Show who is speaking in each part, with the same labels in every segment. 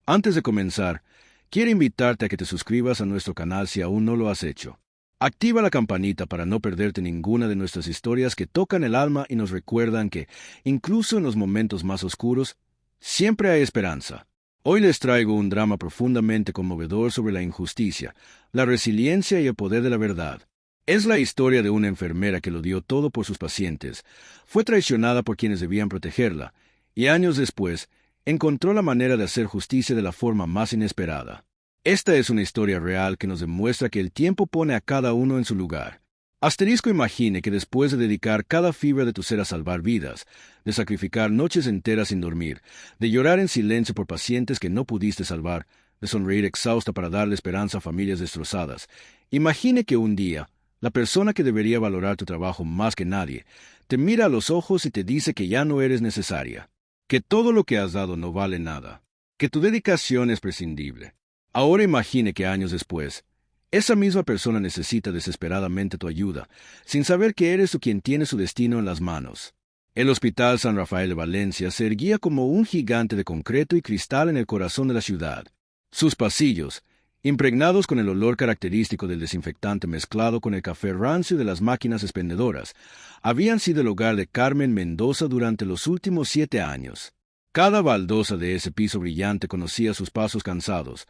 Speaker 1: Antes de comenzar, quiero invitarte a que te suscribas a nuestro canal si aún no lo has hecho. Activa la campanita para no perderte ninguna de nuestras historias que tocan el alma y nos recuerdan que, incluso en los momentos más oscuros, siempre hay esperanza. Hoy les traigo un drama profundamente conmovedor sobre la injusticia, la resiliencia y el poder de la verdad. Es la historia de una enfermera que lo dio todo por sus pacientes, fue traicionada por quienes debían protegerla, y años después, encontró la manera de hacer justicia de la forma más inesperada. Esta es una historia real que nos demuestra que el tiempo pone a cada uno en su lugar. Asterisco imagine que después de dedicar cada fibra de tu ser a salvar vidas, de sacrificar noches enteras sin dormir, de llorar en silencio por pacientes que no pudiste salvar, de sonreír exhausta para darle esperanza a familias destrozadas, imagine que un día, la persona que debería valorar tu trabajo más que nadie, te mira a los ojos y te dice que ya no eres necesaria, que todo lo que has dado no vale nada, que tu dedicación es prescindible. Ahora imagine que años después, esa misma persona necesita desesperadamente tu ayuda, sin saber que eres tú quien tiene su destino en las manos. El Hospital San Rafael de Valencia se erguía como un gigante de concreto y cristal en el corazón de la ciudad. Sus pasillos, impregnados con el olor característico del desinfectante mezclado con el café rancio de las máquinas expendedoras, habían sido el hogar de Carmen Mendoza durante los últimos 7 años. Cada baldosa de ese piso brillante conocía sus pasos cansados.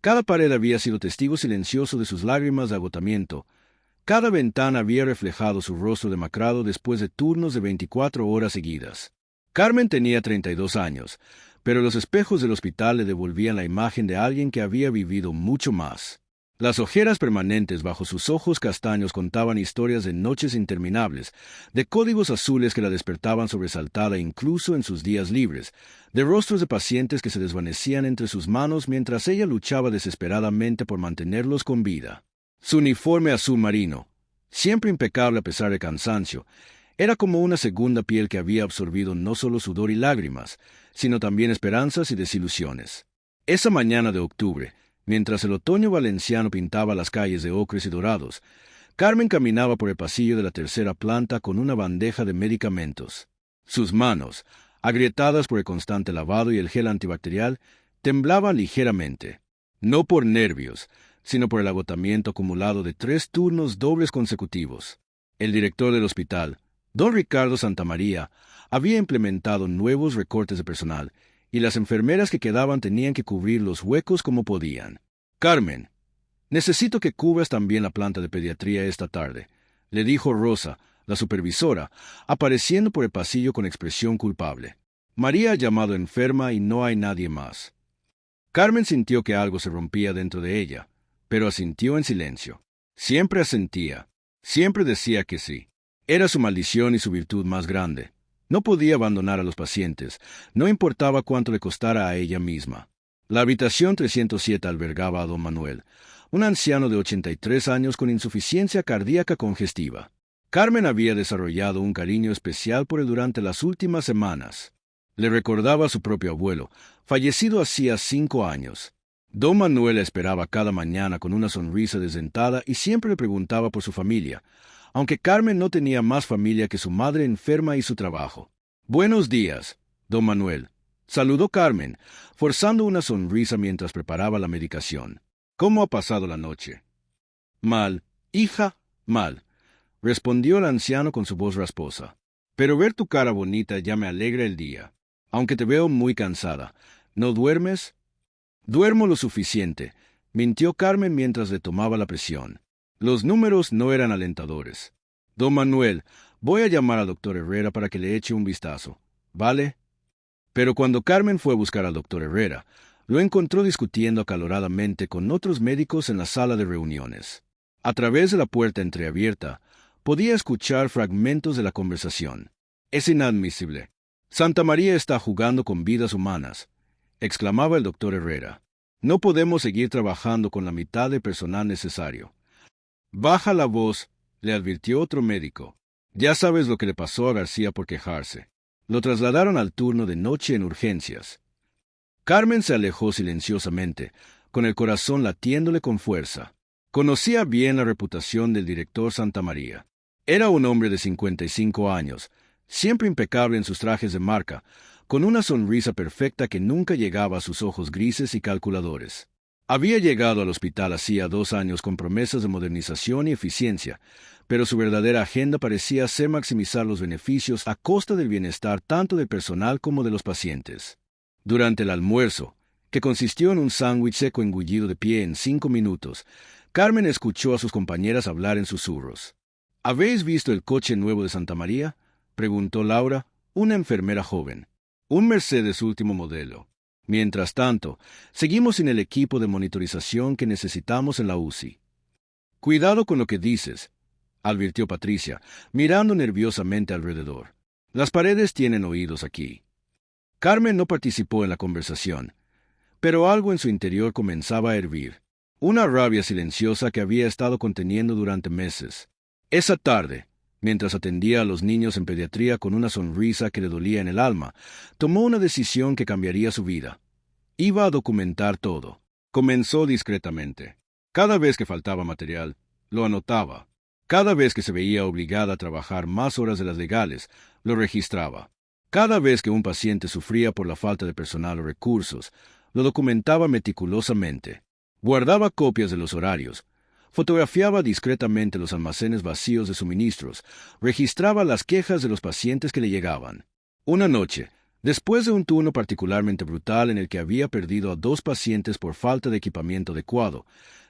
Speaker 1: Cada pared había sido testigo silencioso de sus lágrimas de agotamiento. Cada ventana había reflejado su rostro demacrado después de turnos de 24 horas seguidas. Carmen tenía 32 años, pero los espejos del hospital le devolvían la imagen de alguien que había vivido mucho más. Las ojeras permanentes bajo sus ojos castaños contaban historias de noches interminables, de códigos azules que la despertaban sobresaltada incluso en sus días libres, de rostros de pacientes que se desvanecían entre sus manos mientras ella luchaba desesperadamente por mantenerlos con vida. Su uniforme azul marino, siempre impecable a pesar del cansancio, era como una segunda piel que había absorbido no solo sudor y lágrimas, sino también esperanzas y desilusiones. Esa mañana de octubre, mientras el otoño valenciano pintaba las calles de ocres y dorados, Carmen caminaba por el pasillo de la tercera planta con una bandeja de medicamentos. Sus manos, agrietadas por el constante lavado y el gel antibacterial, temblaban ligeramente, no por nervios, sino por el agotamiento acumulado de 3 turnos dobles consecutivos. El director del hospital, don Ricardo Santamaría, había implementado nuevos recortes de personal, y las enfermeras que quedaban tenían que cubrir los huecos como podían. «Carmen, necesito que cubras también la planta de pediatría esta tarde», le dijo Rosa, la supervisora, apareciendo por el pasillo con expresión culpable. «María ha llamado enferma y no hay nadie más». Carmen sintió que algo se rompía dentro de ella, pero asintió en silencio. Siempre asentía, siempre decía que sí. Era su maldición y su virtud más grande. No podía abandonar a los pacientes, no importaba cuánto le costara a ella misma. La habitación 307 albergaba a don Manuel, un anciano de 83 años con insuficiencia cardíaca congestiva. Carmen había desarrollado un cariño especial por él durante las últimas semanas. Le recordaba a su propio abuelo, fallecido hacía 5 años. Don Manuel la esperaba cada mañana con una sonrisa desdentada y siempre le preguntaba por su familia, aunque Carmen no tenía más familia que su madre enferma y su trabajo. «Buenos días, don Manuel», saludó Carmen, forzando una sonrisa mientras preparaba la medicación. «¿Cómo ha pasado la noche?» «Mal, hija, mal», respondió el anciano con su voz rasposa. «Pero ver tu cara bonita ya me alegra el día. Aunque te veo muy cansada. ¿No duermes?» «Duermo lo suficiente», mintió Carmen mientras le tomaba la presión. Los números no eran alentadores. «Don Manuel, voy a llamar al doctor Herrera para que le eche un vistazo, ¿vale?» Pero cuando Carmen fue a buscar al doctor Herrera, lo encontró discutiendo acaloradamente con otros médicos en la sala de reuniones. A través de la puerta entreabierta, podía escuchar fragmentos de la conversación. «Es inadmisible. Santa María está jugando con vidas humanas», exclamaba el doctor Herrera. «No podemos seguir trabajando con la mitad de personal necesario». «Baja la voz», le advirtió otro médico. «Ya sabes lo que le pasó a García por quejarse». Lo trasladaron al turno de noche en urgencias. Carmen se alejó silenciosamente, con el corazón latiéndole con fuerza. Conocía bien la reputación del director Santamaría. Era un hombre de 55 años, siempre impecable en sus trajes de marca, con una sonrisa perfecta que nunca llegaba a sus ojos grises y calculadores. Había llegado al hospital hacía 2 años con promesas de modernización y eficiencia, pero su verdadera agenda parecía ser maximizar los beneficios a costa del bienestar tanto del personal como de los pacientes. Durante el almuerzo, que consistió en un sándwich seco engullido de pie en 5 minutos, Carmen escuchó a sus compañeras hablar en susurros. ¿Habéis visto el coche nuevo de Santa María?, preguntó Laura, una enfermera joven. Un Mercedes último modelo. Mientras tanto, seguimos sin el equipo de monitorización que necesitamos en la UCI. Cuidado con lo que dices, advirtió Patricia, mirando nerviosamente alrededor. Las paredes tienen oídos aquí. Carmen no participó en la conversación, pero algo en su interior comenzaba a hervir. Una rabia silenciosa que había estado conteniendo durante meses. Esa tarde, mientras atendía a los niños en pediatría con una sonrisa que le dolía en el alma, tomó una decisión que cambiaría su vida. Iba a documentar todo. Comenzó discretamente. Cada vez que faltaba material, lo anotaba. Cada vez que se veía obligada a trabajar más horas de las legales, lo registraba. Cada vez que un paciente sufría por la falta de personal o recursos, lo documentaba meticulosamente. Guardaba copias de los horarios, fotografiaba discretamente los almacenes vacíos de suministros, registraba las quejas de los pacientes que le llegaban. Una noche, después de un turno particularmente brutal en el que había perdido a 2 pacientes por falta de equipamiento adecuado,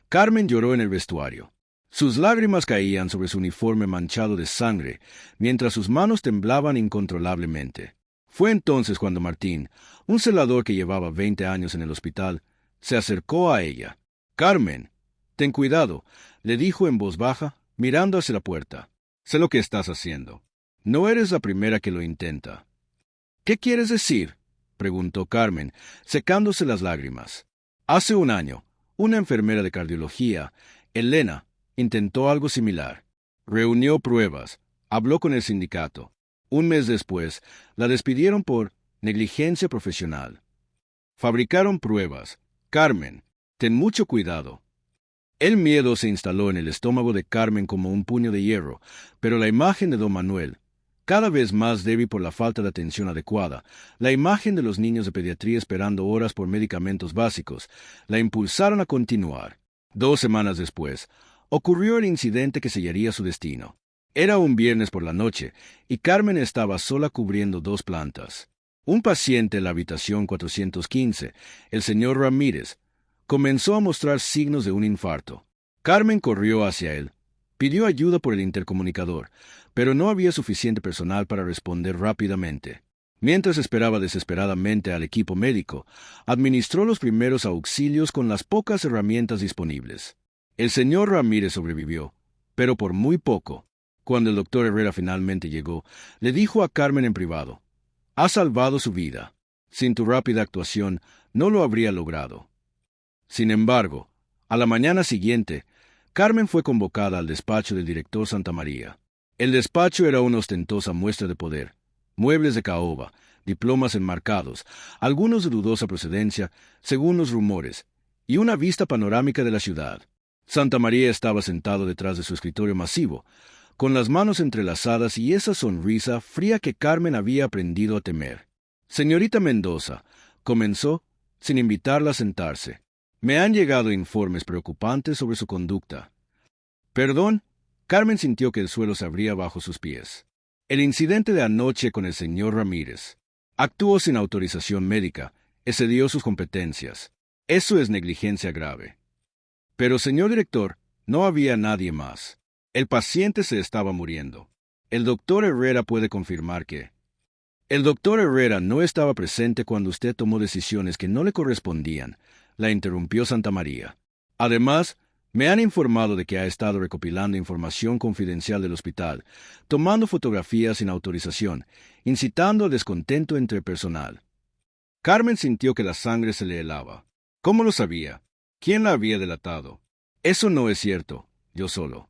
Speaker 1: Carmen lloró en el vestuario. Sus lágrimas caían sobre su uniforme manchado de sangre, mientras sus manos temblaban incontrolablemente. Fue entonces cuando Martín, un celador que llevaba 20 años en el hospital, se acercó a ella. «Carmen, ten cuidado», le dijo en voz baja, mirando hacia la puerta. «Sé lo que estás haciendo. No eres la primera que lo intenta». «¿Qué quieres decir?», preguntó Carmen, secándose las lágrimas. Hace 1 año, una enfermera de cardiología, Elena, intentó algo similar. Reunió pruebas, habló con el sindicato. 1 mes después, la despidieron por negligencia profesional. Fabricaron pruebas. Carmen, ten mucho cuidado. El miedo se instaló en el estómago de Carmen como un puño de hierro, pero la imagen de don Manuel, cada vez más débil por la falta de atención adecuada, la imagen de los niños de pediatría esperando horas por medicamentos básicos, la impulsaron a continuar. 2 semanas después, ocurrió el incidente que sellaría su destino. Era un viernes por la noche, y Carmen estaba sola cubriendo 2 plantas. Un paciente en la habitación 415, el señor Ramírez, comenzó a mostrar signos de un infarto. Carmen corrió hacia él. Pidió ayuda por el intercomunicador, pero no había suficiente personal para responder rápidamente. Mientras esperaba desesperadamente al equipo médico, administró los primeros auxilios con las pocas herramientas disponibles. El señor Ramírez sobrevivió, pero por muy poco. Cuando el doctor Herrera finalmente llegó, le dijo a Carmen en privado: «Has salvado su vida. Sin tu rápida actuación, no lo habría logrado». Sin embargo, a la mañana siguiente, Carmen fue convocada al despacho del director Santa María. El despacho era una ostentosa muestra de poder. Muebles de caoba, diplomas enmarcados, algunos de dudosa procedencia, según los rumores, y una vista panorámica de la ciudad. Santa María estaba sentado detrás de su escritorio masivo, con las manos entrelazadas y esa sonrisa fría que Carmen había aprendido a temer. «Señorita Mendoza», comenzó, sin invitarla a sentarse. «Me han llegado informes preocupantes sobre su conducta». «¿Perdón?». Carmen sintió que el suelo se abría bajo sus pies. «El incidente de anoche con el señor Ramírez. Actuó sin autorización médica, excedió sus competencias. Eso es negligencia grave». «Pero, señor director, no había nadie más. El paciente se estaba muriendo. El doctor Herrera puede confirmar que...». «El doctor Herrera no estaba presente cuando usted tomó decisiones que no le correspondían», la interrumpió Santa María. «Además, me han informado de que ha estado recopilando información confidencial del hospital, tomando fotografías sin autorización, incitando al descontento entre el personal». Carmen sintió que la sangre se le helaba. ¿Cómo lo sabía? ¿Quién la había delatado? «Eso no es cierto, yo solo».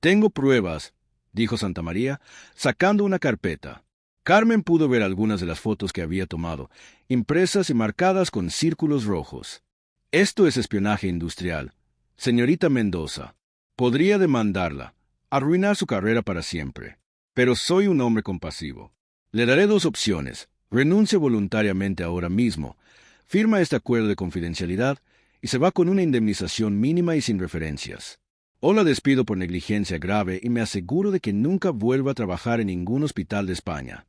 Speaker 1: «Tengo pruebas», dijo Santa María, sacando una carpeta. Carmen pudo ver algunas de las fotos que había tomado, impresas y marcadas con círculos rojos. «Esto es espionaje industrial. Señorita Mendoza, podría demandarla, arruinar su carrera para siempre. Pero soy un hombre compasivo. Le daré 2 opciones. Renuncia voluntariamente ahora mismo, firma este acuerdo de confidencialidad y se va con una indemnización mínima y sin referencias. O la despido por negligencia grave y me aseguro de que nunca vuelva a trabajar en ningún hospital de España.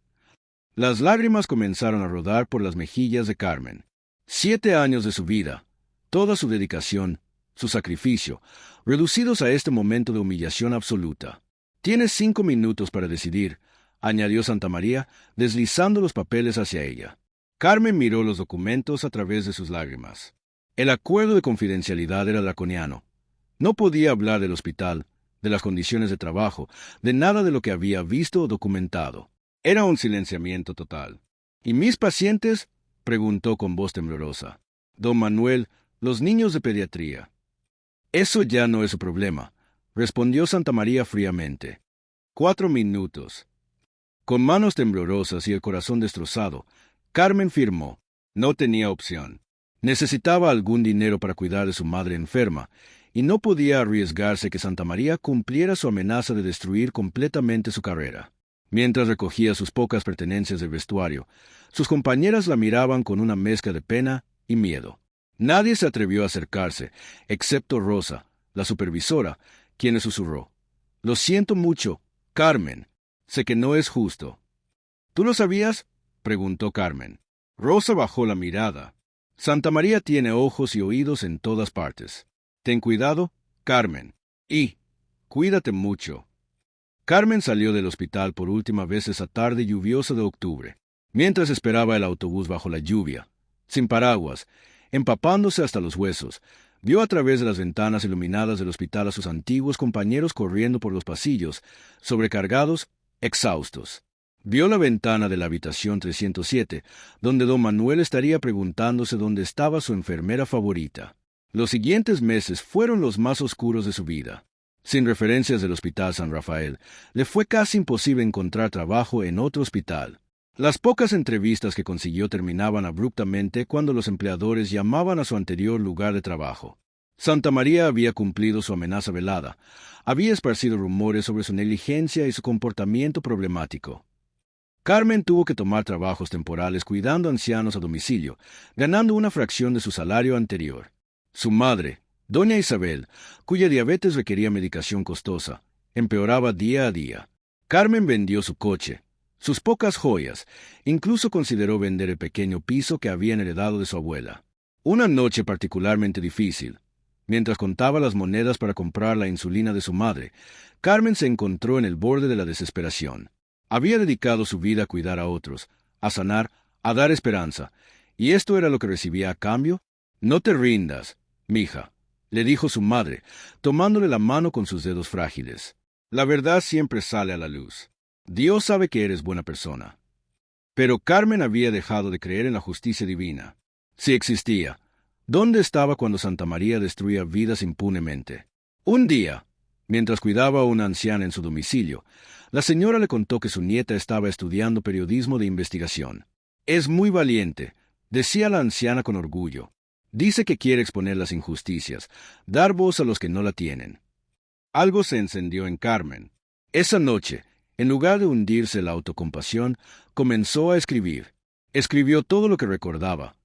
Speaker 1: Las lágrimas comenzaron a rodar por las mejillas de Carmen. 7 años de su vida, toda su dedicación, su sacrificio, reducidos a este momento de humillación absoluta. Tienes 5 minutos para decidir, añadió Santamaría, deslizando los papeles hacia ella. Carmen miró los documentos a través de sus lágrimas. El acuerdo de confidencialidad era draconiano. No podía hablar del hospital, de las condiciones de trabajo, de nada de lo que había visto o documentado. Era un silenciamiento total. ¿Y mis pacientes? Preguntó con voz temblorosa. Don Manuel, los niños de pediatría. Eso ya no es su problema, respondió Santamaría fríamente. 4 minutos. Con manos temblorosas y el corazón destrozado, Carmen firmó. No tenía opción. Necesitaba algún dinero para cuidar de su madre enferma, y no podía arriesgarse que Santamaría cumpliera su amenaza de destruir completamente su carrera. Mientras recogía sus pocas pertenencias de vestuario, sus compañeras la miraban con una mezcla de pena y miedo. Nadie se atrevió a acercarse, excepto Rosa, la supervisora, quien le susurró. «Lo siento mucho, Carmen. Sé que no es justo». «¿Tú lo sabías?», preguntó Carmen. Rosa bajó la mirada. «Santamaría tiene ojos y oídos en todas partes. Ten cuidado, Carmen. Y cuídate mucho». Carmen salió del hospital por última vez esa tarde lluviosa de octubre, mientras esperaba el autobús bajo la lluvia, sin paraguas, empapándose hasta los huesos. Vio a través de las ventanas iluminadas del hospital a sus antiguos compañeros corriendo por los pasillos, sobrecargados, exhaustos. Vio la ventana de la habitación 307, donde don Manuel estaría preguntándose dónde estaba su enfermera favorita. Los siguientes meses fueron los más oscuros de su vida. Sin referencias del Hospital San Rafael, le fue casi imposible encontrar trabajo en otro hospital. Las pocas entrevistas que consiguió terminaban abruptamente cuando los empleadores llamaban a su anterior lugar de trabajo. Santamaría había cumplido su amenaza velada, había esparcido rumores sobre su negligencia y su comportamiento problemático. Carmen tuvo que tomar trabajos temporales cuidando ancianos a domicilio, ganando una fracción de su salario anterior. Su madre, doña Isabel, cuya diabetes requería medicación costosa, empeoraba día a día. Carmen vendió su coche, sus pocas joyas, incluso consideró vender el pequeño piso que habían heredado de su abuela. Una noche particularmente difícil, mientras contaba las monedas para comprar la insulina de su madre, Carmen se encontró en el borde de la desesperación. Había dedicado su vida a cuidar a otros, a sanar, a dar esperanza, y esto era lo que recibía a cambio. «No te rindas, mija», le dijo su madre, tomándole la mano con sus dedos frágiles. «La verdad siempre sale a la luz. Dios sabe que eres buena persona». Pero Carmen había dejado de creer en la justicia divina. Si existía, ¿dónde estaba cuando Santamaría destruía vidas impunemente? Un día, mientras cuidaba a una anciana en su domicilio, la señora le contó que su nieta estaba estudiando periodismo de investigación. «Es muy valiente», decía la anciana con orgullo. «Dice que quiere exponer las injusticias, dar voz a los que no la tienen». Algo se encendió en Carmen. Esa noche, en lugar de hundirse en la autocompasión, comenzó a escribir. Escribió todo lo que recordaba,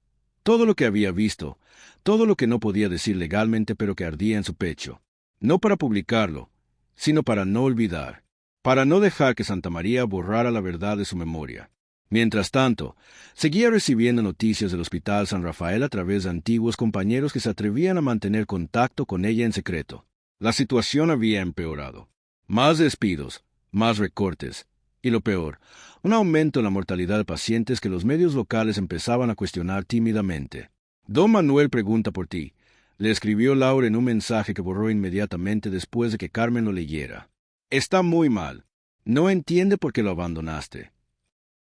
Speaker 1: todo lo que había visto, todo lo que no podía decir legalmente pero que ardía en su pecho. No para publicarlo, sino para no olvidar, para no dejar que Santamaría borrara la verdad de su memoria. Mientras tanto, seguía recibiendo noticias del Hospital San Rafael a través de antiguos compañeros que se atrevían a mantener contacto con ella en secreto. La situación había empeorado. Más despidos, más recortes, y lo peor, un aumento en la mortalidad de pacientes que los medios locales empezaban a cuestionar tímidamente. «Don Manuel pregunta por ti», le escribió Laura en un mensaje que borró inmediatamente después de que Carmen lo leyera. «Está muy mal. No entiende por qué lo abandonaste».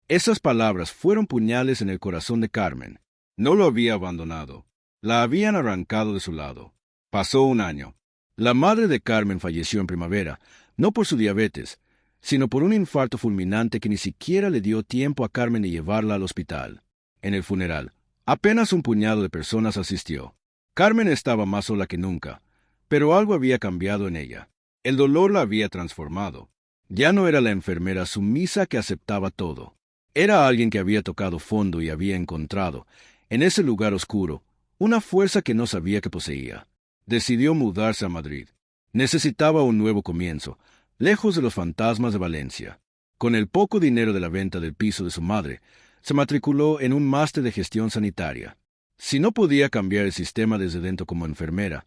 Speaker 1: Esas palabras fueron puñales en el corazón de Carmen. No lo había abandonado. La habían arrancado de su lado. Pasó un año. La madre de Carmen falleció en primavera, no por su diabetes, sino por un infarto fulminante que ni siquiera le dio tiempo a Carmen de llevarla al hospital. En el funeral, apenas un puñado de personas asistió. Carmen estaba más sola que nunca, pero algo había cambiado en ella. El dolor la había transformado. Ya no era la enfermera sumisa que aceptaba todo. Era alguien que había tocado fondo y había encontrado, en ese lugar oscuro, una fuerza que no sabía que poseía. Decidió mudarse a Madrid. Necesitaba un nuevo comienzo, lejos de los fantasmas de Valencia. Con el poco dinero de la venta del piso de su madre, se matriculó en un máster de gestión sanitaria. Si no podía cambiar el sistema desde dentro como enfermera,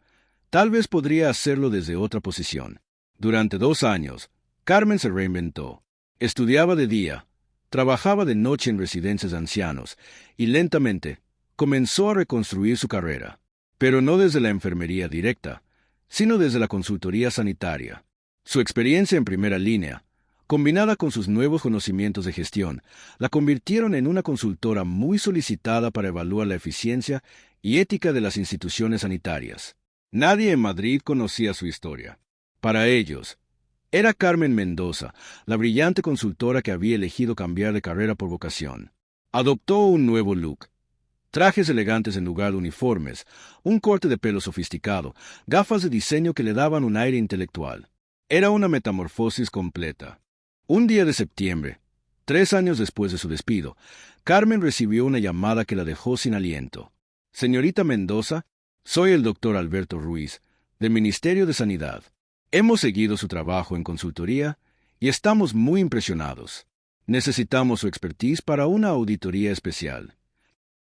Speaker 1: tal vez podría hacerlo desde otra posición. Durante 2 años, Carmen se reinventó. Estudiaba de día, trabajaba de noche en residencias de ancianos y lentamente comenzó a reconstruir su carrera, pero no desde la enfermería directa, sino desde la consultoría sanitaria. Su experiencia en primera línea, combinada con sus nuevos conocimientos de gestión, la convirtieron en una consultora muy solicitada para evaluar la eficiencia y ética de las instituciones sanitarias. Nadie en Madrid conocía su historia. Para ellos, era Carmen Mendoza, la brillante consultora que había elegido cambiar de carrera por vocación. Adoptó un nuevo look. Trajes elegantes en lugar de uniformes, un corte de pelo sofisticado, gafas de diseño que le daban un aire intelectual. Era una metamorfosis completa. Un día de septiembre, 3 años después de su despido, Carmen recibió una llamada que la dejó sin aliento. Señorita Mendoza, soy el doctor Alberto Ruiz, del Ministerio de Sanidad. Hemos seguido su trabajo en consultoría y estamos muy impresionados. Necesitamos su expertise para una auditoría especial.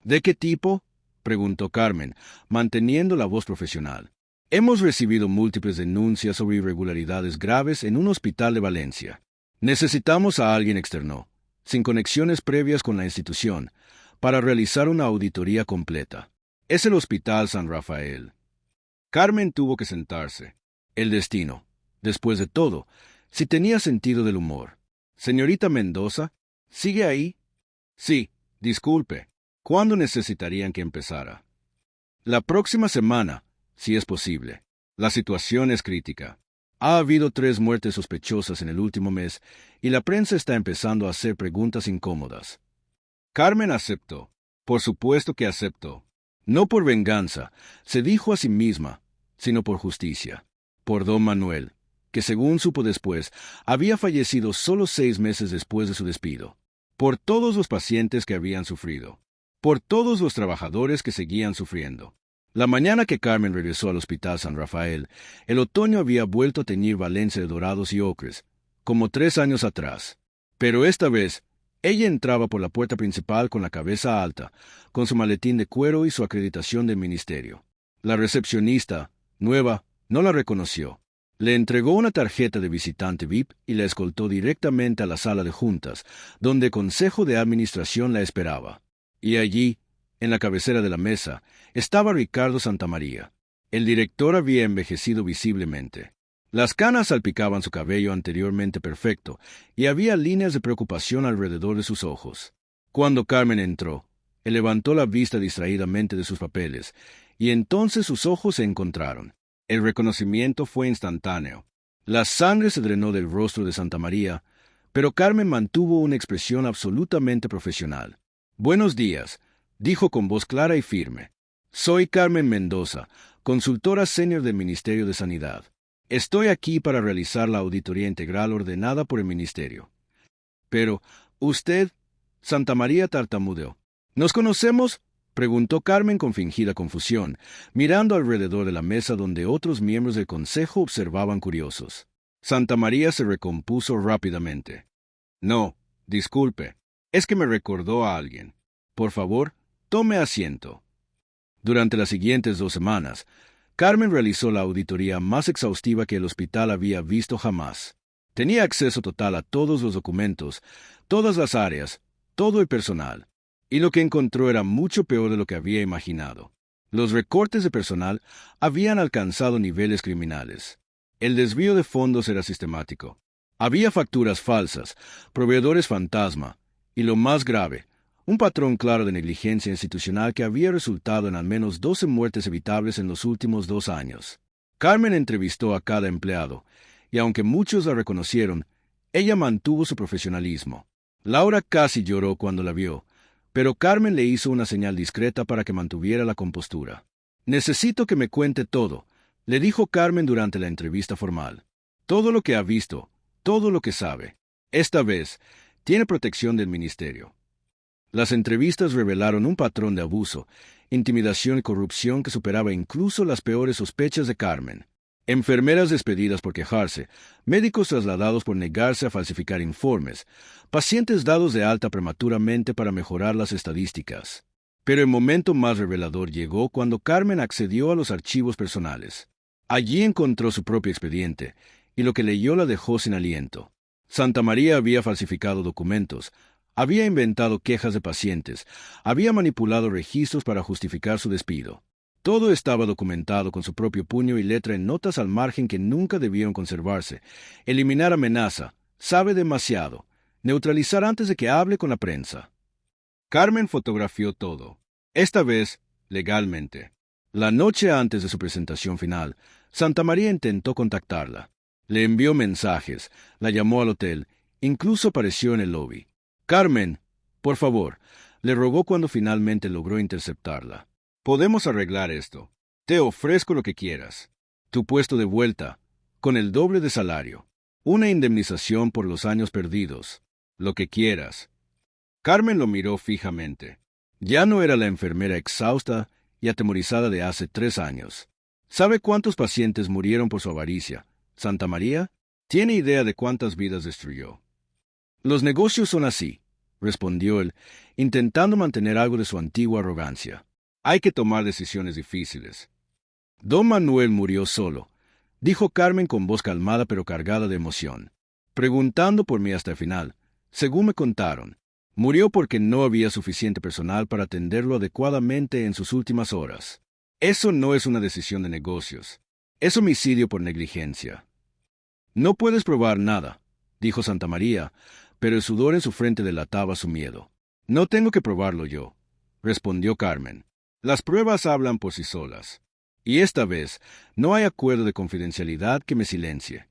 Speaker 1: ¿De qué tipo?, preguntó Carmen, manteniendo la voz profesional. Hemos recibido múltiples denuncias sobre irregularidades graves en un hospital de Valencia. Necesitamos a alguien externo, sin conexiones previas con la institución, para realizar una auditoría completa. Es el Hospital San Rafael. Carmen tuvo que sentarse. El destino. Después de todo, si tenía sentido del humor. Señorita Mendoza, ¿sigue ahí? Sí, disculpe. ¿Cuándo necesitarían que empezara? La próxima semana, si es posible. La situación es crítica. Ha habido 3 muertes sospechosas en el último mes y la prensa está empezando a hacer preguntas incómodas. Carmen aceptó. Por supuesto que aceptó. No por venganza, se dijo a sí misma, sino por justicia. Por don Manuel, que según supo después, había fallecido solo 6 meses después de su despido. Por todos los pacientes que habían sufrido. Por todos los trabajadores que seguían sufriendo. La mañana que Carmen regresó al Hospital San Rafael, el otoño había vuelto a teñir Valencia de dorados y ocres, como 3 años atrás. Pero esta vez, ella entraba por la puerta principal con la cabeza alta, con su maletín de cuero y su acreditación del ministerio. La recepcionista, nueva, no la reconoció. Le entregó una tarjeta de visitante VIP y la escoltó directamente a la sala de juntas, donde el Consejo de Administración la esperaba. Y allí, en la cabecera de la mesa, estaba Ricardo Santamaría. El director había envejecido visiblemente. Las canas salpicaban su cabello anteriormente perfecto, y había líneas de preocupación alrededor de sus ojos. Cuando Carmen entró, él levantó la vista distraídamente de sus papeles, y entonces sus ojos se encontraron. El reconocimiento fue instantáneo. La sangre se drenó del rostro de Santamaría, pero Carmen mantuvo una expresión absolutamente profesional. «Buenos días», dijo con voz clara y firme. «Soy Carmen Mendoza, consultora senior del Ministerio de Sanidad. Estoy aquí para realizar la auditoría integral ordenada por el Ministerio». «Pero, usted...» Santamaría tartamudeó. «¿Nos conocemos?», preguntó Carmen con fingida confusión, mirando alrededor de la mesa donde otros miembros del consejo observaban curiosos. Santamaría se recompuso rápidamente. «No, disculpe. Es que me recordó a alguien. Por favor, tome asiento». Durante las siguientes 2 semanas, Carmen realizó la auditoría más exhaustiva que el hospital había visto jamás. Tenía acceso total a todos los documentos, todas las áreas, todo el personal. Y lo que encontró era mucho peor de lo que había imaginado. Los recortes de personal habían alcanzado niveles criminales. El desvío de fondos era sistemático. Había facturas falsas, proveedores fantasma, y lo más grave, un patrón claro de negligencia institucional que había resultado en al menos 12 muertes evitables en los últimos 2 años. Carmen entrevistó a cada empleado, y aunque muchos la reconocieron, ella mantuvo su profesionalismo. Laura casi lloró cuando la vio, pero Carmen le hizo una señal discreta para que mantuviera la compostura. «Necesito que me cuente todo», le dijo Carmen durante la entrevista formal. «Todo lo que ha visto, todo lo que sabe. Esta vez, Tiene protección del ministerio. Las entrevistas revelaron un patrón de abuso, intimidación y corrupción que superaba incluso las peores sospechas de Carmen. Enfermeras despedidas por quejarse, médicos trasladados por negarse a falsificar informes, pacientes dados de alta prematuramente para mejorar las estadísticas. Pero el momento más revelador llegó cuando Carmen accedió a los archivos personales. Allí encontró su propio expediente, y lo que leyó la dejó sin aliento. Santa María había falsificado documentos, había inventado quejas de pacientes, había manipulado registros para justificar su despido. Todo estaba documentado con su propio puño y letra en notas al margen que nunca debieron conservarse. Eliminar amenaza, sabe demasiado, neutralizar antes de que hable con la prensa. Carmen fotografió todo, esta vez legalmente. La noche antes de su presentación final, Santa María intentó contactarla. Le envió mensajes, la llamó al hotel, incluso apareció en el lobby. Carmen, por favor, le rogó cuando finalmente logró interceptarla. Podemos arreglar esto. Te ofrezco lo que quieras. Tu puesto de vuelta, con el doble de salario. Una indemnización por los años perdidos. Lo que quieras. Carmen lo miró fijamente. Ya no era la enfermera exhausta y atemorizada de hace 3 años. ¿Sabe cuántos pacientes murieron por su avaricia? ¿Santa María? ¿Tiene idea de cuántas vidas destruyó? Los negocios son así, respondió él, intentando mantener algo de su antigua arrogancia. Hay que tomar decisiones difíciles. Don Manuel murió solo, dijo Carmen con voz calmada pero cargada de emoción, preguntando por mí hasta el final. Según me contaron, murió porque no había suficiente personal para atenderlo adecuadamente en sus últimas horas. Eso no es una decisión de negocios. Es homicidio por negligencia. No puedes probar nada, dijo Santa María, pero el sudor en su frente delataba su miedo. No tengo que probarlo yo, respondió Carmen. Las pruebas hablan por sí solas. Y esta vez no hay acuerdo de confidencialidad que me silencie.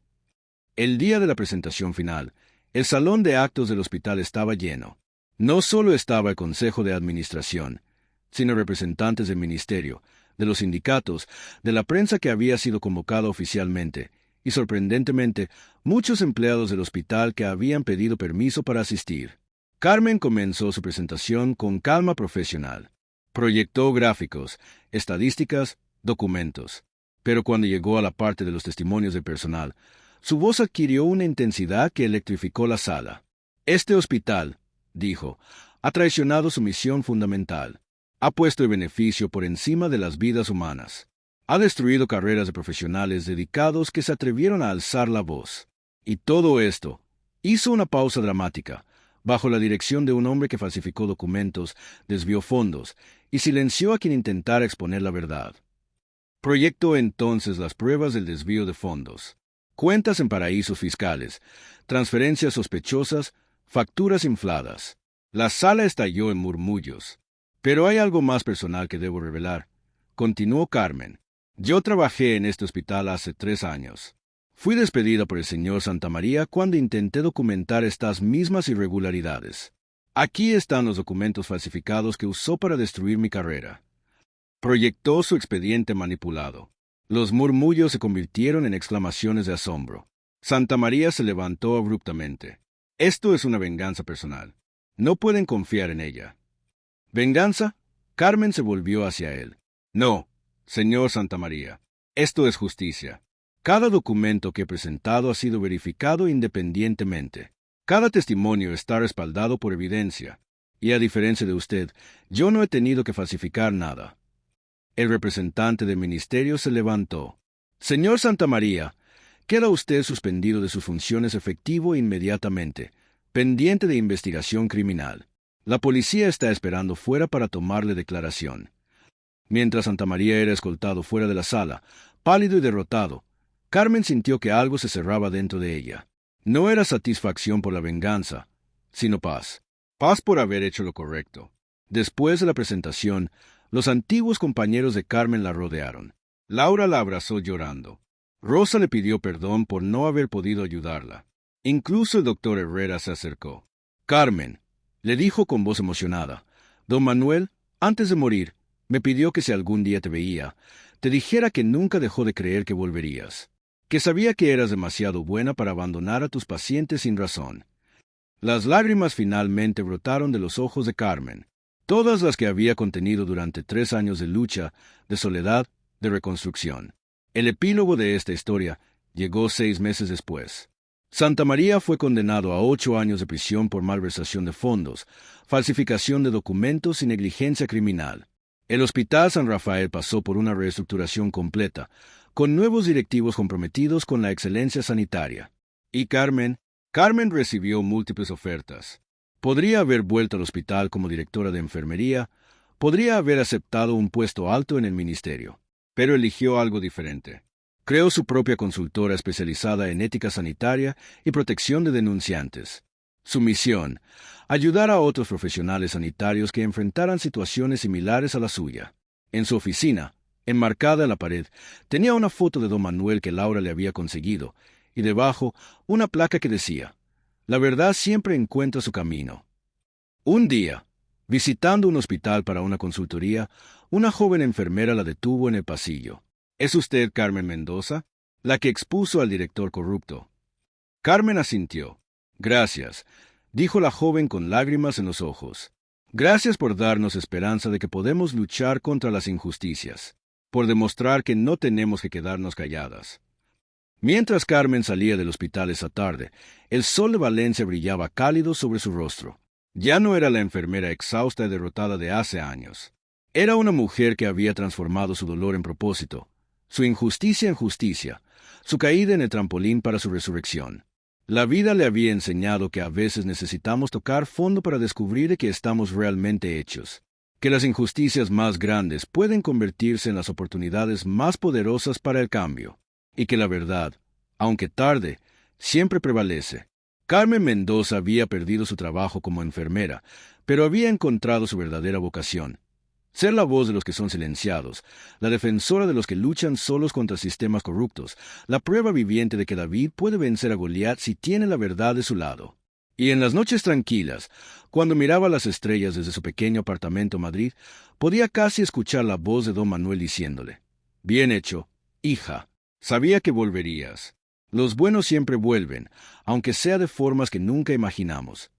Speaker 1: El día de la presentación final, el salón de actos del hospital estaba lleno. No solo estaba el Consejo de Administración, sino representantes del ministerio, de los sindicatos, de la prensa que había sido convocada oficialmente, y sorprendentemente, muchos empleados del hospital que habían pedido permiso para asistir. Carmen comenzó su presentación con calma profesional. Proyectó gráficos, estadísticas, documentos. Pero cuando llegó a la parte de los testimonios del personal, su voz adquirió una intensidad que electrificó la sala. Este hospital, dijo, ha traicionado su misión fundamental. Ha puesto el beneficio por encima de las vidas humanas. Ha destruido carreras de profesionales dedicados que se atrevieron a alzar la voz. Y todo esto, hizo una pausa dramática, bajo la dirección de un hombre que falsificó documentos, desvió fondos y silenció a quien intentara exponer la verdad. Proyectó entonces las pruebas del desvío de fondos, cuentas en paraísos fiscales, transferencias sospechosas, facturas infladas. La sala estalló en murmullos. Pero hay algo más personal que debo revelar, continuó Carmen. Yo trabajé en este hospital hace 3 años. Fui despedida por el señor Santa María cuando intenté documentar estas mismas irregularidades. Aquí están los documentos falsificados que usó para destruir mi carrera. Proyectó su expediente manipulado. Los murmullos se convirtieron en exclamaciones de asombro. Santa María se levantó abruptamente. Esto es una venganza personal. No pueden confiar en ella. ¿Venganza? Carmen se volvió hacia él. No, señor Santa María. Esto es justicia. Cada documento que he presentado ha sido verificado independientemente. Cada testimonio está respaldado por evidencia. Y a diferencia de usted, yo no he tenido que falsificar nada. El representante del ministerio se levantó. Señor Santa María, queda usted suspendido de sus funciones efectivo inmediatamente, pendiente de investigación criminal. La policía está esperando fuera para tomarle declaración. Mientras Santa María era escoltado fuera de la sala, pálido y derrotado, Carmen sintió que algo se cerraba dentro de ella. No era satisfacción por la venganza, sino paz. Paz por haber hecho lo correcto. Después de la presentación, los antiguos compañeros de Carmen la rodearon. Laura la abrazó llorando. Rosa le pidió perdón por no haber podido ayudarla. Incluso el doctor Herrera se acercó. Carmen, le dijo con voz emocionada, don Manuel, antes de morir, me pidió que si algún día te veía, te dijera que nunca dejó de creer que volverías, que sabía que eras demasiado buena para abandonar a tus pacientes sin razón. Las lágrimas finalmente brotaron de los ojos de Carmen, todas las que había contenido durante 3 años de lucha, de soledad, de reconstrucción. El epílogo de esta historia llegó 6 meses después. Santa María fue condenado a 8 años de prisión por malversación de fondos, falsificación de documentos y negligencia criminal. El Hospital San Rafael pasó por una reestructuración completa, con nuevos directivos comprometidos con la excelencia sanitaria. Y Carmen recibió múltiples ofertas. Podría haber vuelto al hospital como directora de enfermería, podría haber aceptado un puesto alto en el ministerio, pero eligió algo diferente. Creó su propia consultora especializada en ética sanitaria y protección de denunciantes. Su misión: ayudar a otros profesionales sanitarios que enfrentaran situaciones similares a la suya. En su oficina, enmarcada en la pared, tenía una foto de don Manuel que Laura le había conseguido, y debajo una placa que decía: «La verdad siempre encuentra su camino». Un día, visitando un hospital para una consultoría, una joven enfermera la detuvo en el pasillo. «¿Es usted Carmen Mendoza, la que expuso al director corrupto?». Carmen asintió. «Gracias», dijo la joven con lágrimas en los ojos. «Gracias por darnos esperanza de que podemos luchar contra las injusticias, por demostrar que no tenemos que quedarnos calladas». Mientras Carmen salía del hospital esa tarde, el sol de Valencia brillaba cálido sobre su rostro. Ya no era la enfermera exhausta y derrotada de hace años. Era una mujer que había transformado su dolor en propósito, su injusticia en justicia, su caída en el trampolín para su resurrección. La vida le había enseñado que a veces necesitamos tocar fondo para descubrir de qué estamos realmente hechos, que las injusticias más grandes pueden convertirse en las oportunidades más poderosas para el cambio, y que la verdad, aunque tarde, siempre prevalece. Carmen Mendoza había perdido su trabajo como enfermera, pero había encontrado su verdadera vocación: ser la voz de los que son silenciados, la defensora de los que luchan solos contra sistemas corruptos, la prueba viviente de que David puede vencer a Goliat si tiene la verdad de su lado. Y en las noches tranquilas, cuando miraba las estrellas desde su pequeño apartamento en Madrid, podía casi escuchar la voz de don Manuel diciéndole: «Bien hecho, hija. Sabía que volverías. Los buenos siempre vuelven, aunque sea de formas que nunca imaginamos».